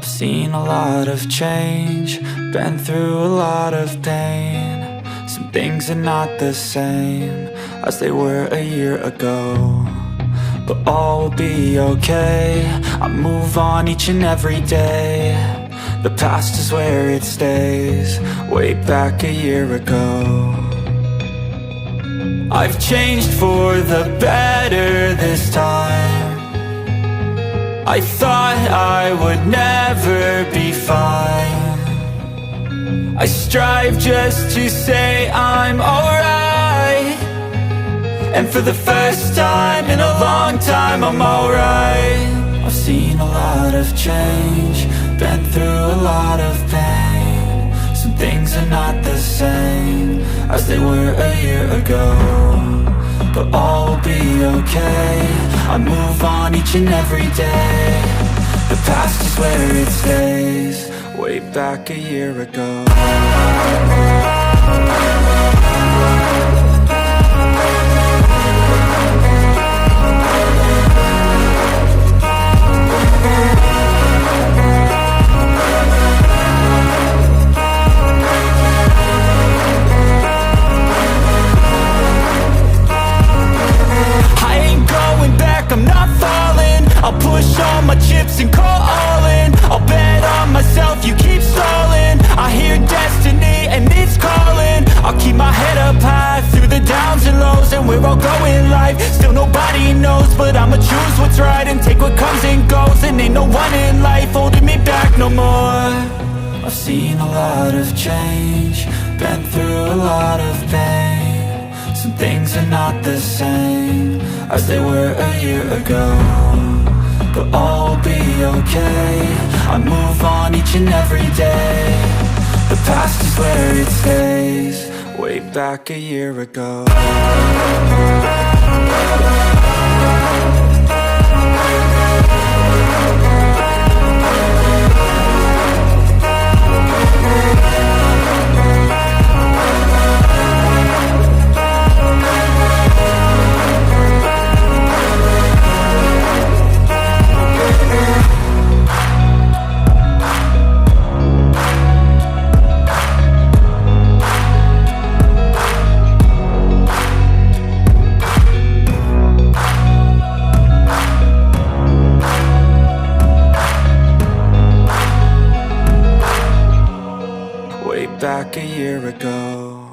Seen a lot of change, been through a lot of pain. Some things are not the same as they were a year ago, but all will be okay. I move on each and every day. The past is where it stays, way back a year ago. I've changed for the better this time. I thought I would never be fine. I strive just to say I'm alright, and for the first time in a long time I'm alright. I've seen a lot of change, been through a lot of pain. Some things are not the same as they were a year ago, but all will be okay. I move on each and every day. The past is where it stays, way back a year ago. I'm not falling, I'll push all my chips and call all in. I'll bet on myself, you keep stalling. I hear destiny and it's calling. I'll keep my head up high through the downs and lows, and we're all going life. Still nobody knows, but I'ma choose what's right and take what comes and goes. And ain't no one in life holding me back no more. I've seen a lot of change, been through a lot of pain. Some things are not the same as they were a year ago, but all will be okay. I move on each and every day. The past is where it stays, way back a year ago. Back a year ago.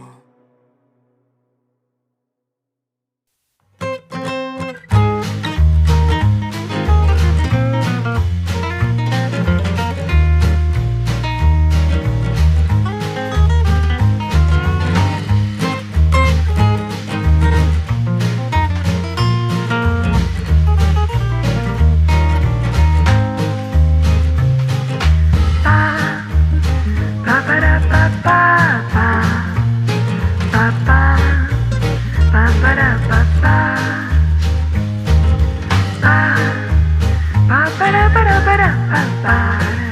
Ba ba da ba da ba da ba ba.